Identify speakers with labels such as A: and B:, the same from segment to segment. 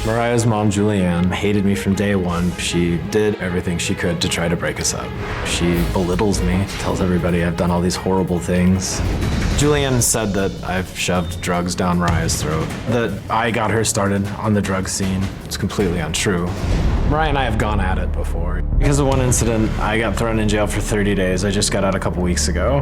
A: Mariah's mom, Julianne, hated me from day one. She did everything she could to try to break us up. She belittles me, tells everybody I've done all these horrible things. Julianne said that I've shoved drugs down Mariah's throat, that I got her started on the drug scene. It's completely untrue. Mariah and I have gone at it before. Because of one incident, I got thrown in jail for 30 days. I just got out a couple weeks ago.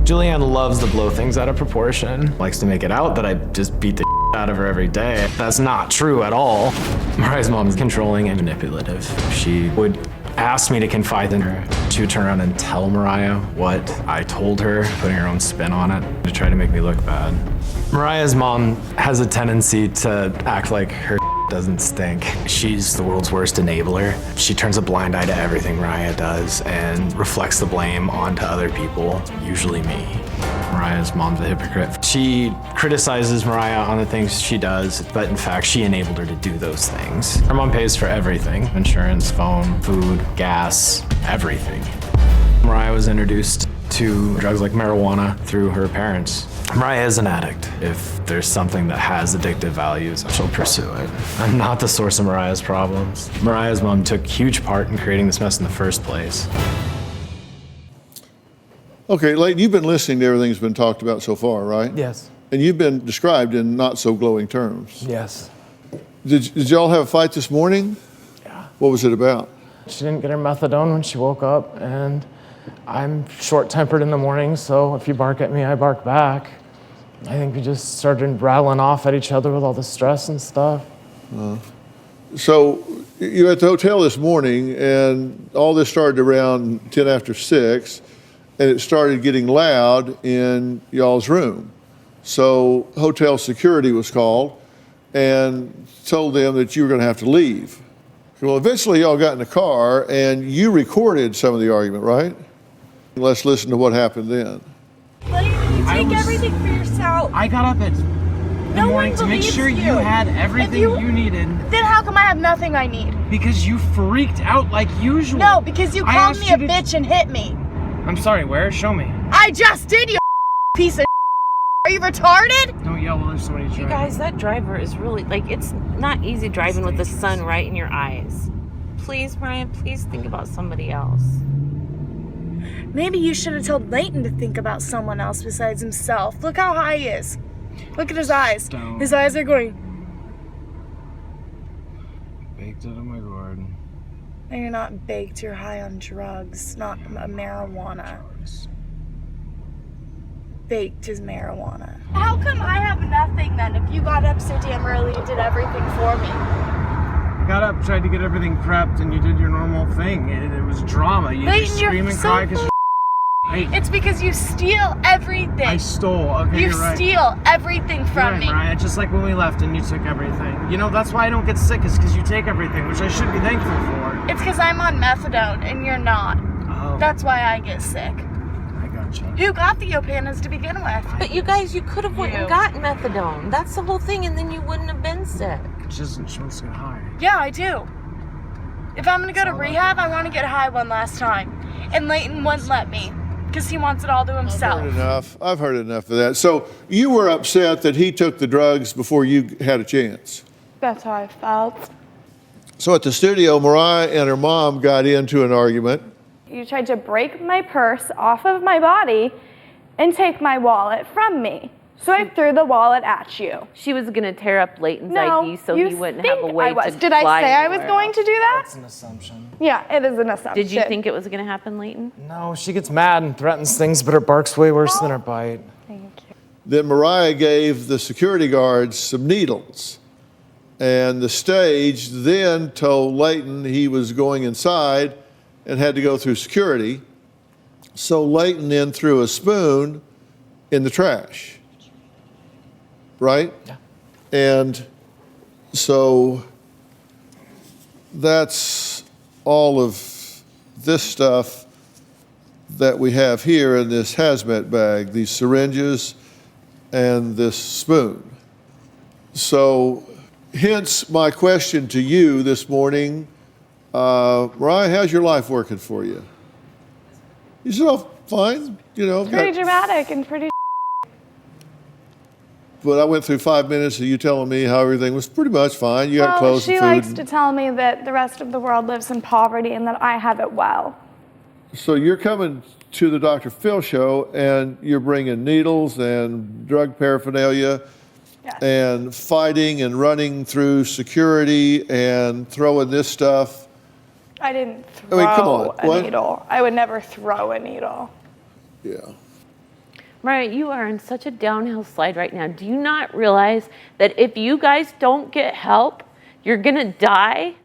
A: Julianne loves to blow things out of proportion, likes to make it out that I just beat the out of her every day. That's not true at all. Mariah's mom is controlling and manipulative. She would ask me to confide in her. She would turn around and tell Mariah what I told her, putting her own spin on it to try to make me look bad. Mariah's mom has a tendency to act like her doesn't stink. She's the world's worst enabler. She turns a blind eye to everything Mariah does and reflects the blame onto other people, usually me. Mariah's mom's a hypocrite. She criticizes Mariah on the things she does, but in fact, she enabled her to do those things. Her mom pays for everything: insurance, phone, food, gas, everything. Mariah was introduced to drugs like marijuana through her parents. Mariah is an addict. If there's something that has addictive values, she'll pursue it. I'm not the source of Mariah's problems. Mariah's mom took huge part in creating this mess in the first place.
B: Okay, Leighton, you've been listening to everything that's been talked about so far, right?
C: Yes.
B: And you've been described in not so glowing terms.
C: Yes.
B: Did y'all have a fight this morning?
C: Yeah.
B: What was it about?
C: She didn't get her methadone when she woke up, and I'm short-tempered in the morning, so if you bark at me, I bark back. I think we just started rattling off at each other with all the stress and stuff.
B: So you were at the hotel this morning, and all this started around 10 after 6, and it started getting loud in y'all's room. So hotel security was called and told them that you were going to have to leave. Well, eventually y'all got in the car, and you recorded some of the argument, right? Let's listen to what happened then.
D: Leighton, you take everything for yourself.
E: I got up in the morning to make sure you had everything you needed.
D: Then how come I have nothing I need?
E: Because you freaked out like usual.
D: No, because you called me a bitch and hit me.
E: I'm sorry, where? Show me.
D: I just did, you piece of. Are you retarded?
E: Don't yell while there's somebody driving.
F: You guys, that driver is really, like, it's not easy driving with the sun right in your eyes. Please, Brian, please think about somebody else.
D: Maybe you should have told Leighton to think about someone else besides himself. Look how high he is. Look at his eyes.
E: Don't.
D: His eyes are going.
E: Baked out of my gourd.
D: No, you're not baked. You're high on drugs, not marijuana. Baked is marijuana. How come I have nothing then if you got up so damn early and did everything for me?
E: Got up, tried to get everything prepped, and you did your normal thing. It was drama. You
D: Leighton,
E: just scream and cry because
D: it's because you steal everything.
E: I stole. Okay, you're right.
D: You steal everything from me.
E: Mariah, just like when we left and you took everything. You know, that's why I don't get sick, is because you take everything, which I should be thankful for.
D: It's because I'm on methadone and you're not.
E: Oh.
D: That's why I get sick.
E: I gotcha.
D: Who got the opiates to begin with?
F: But you guys, you could have went and gotten methadone. That's the whole thing, and then you wouldn't have been sick.
E: She wants to get high.
D: Yeah, I do. If I'm gonna go to rehab, I want to get high one last time. And Leighton wouldn't let me, because he wants it all to himself.
B: I've heard enough of that. So you were upset that he took the drugs before you had a chance.
G: That's how I felt.
B: So at the studio, Mariah and her mom got into an argument.
G: You tried to break my purse off of my body and take my wallet from me. So I threw the wallet at you.
F: She was going to tear up Leighton's
G: No,
F: ID so
G: you
F: he wouldn't
G: think
F: have a way
G: I was.
F: to
G: Did I
F: fly
G: say I was
F: anywhere
G: going to do that?
C: That's an assumption.
G: Yeah, it is an assumption.
F: Did you think it was going to happen, Leighton?
C: No, she gets mad and threatens things, but her bark's way worse than her bite.
G: Thank you.
B: Then Mariah gave the security guards some needles. And the stage then told Leighton he was going inside and had to go through security. So Leighton then threw a spoon in the trash. Right?
C: Yeah.
B: And so that's all of this stuff that we have here in this hazmat bag, these syringes and this spoon. So hence my question to you this morning, Mariah, how's your life working for you? You said, oh, fine, you know.
G: Pretty dramatic and pretty.
B: But I went through 5 minutes of you telling me how everything was pretty much fine. You had
G: Well,
B: clothes
G: she
B: and food.
G: likes to tell me that the rest of the world lives in poverty and that I have it well.
B: So you're coming to the Dr. Phil show and you're bringing needles and drug paraphernalia
G: Yes.
B: and fighting and running through security and throwing this stuff.
G: I didn't throw
B: come on,
G: a
B: what?
G: needle. I would never throw a needle.
B: Yeah.
F: Mariah, you are on such a downhill slide right now. Do you not realize that if you guys don't get help, you're gonna die?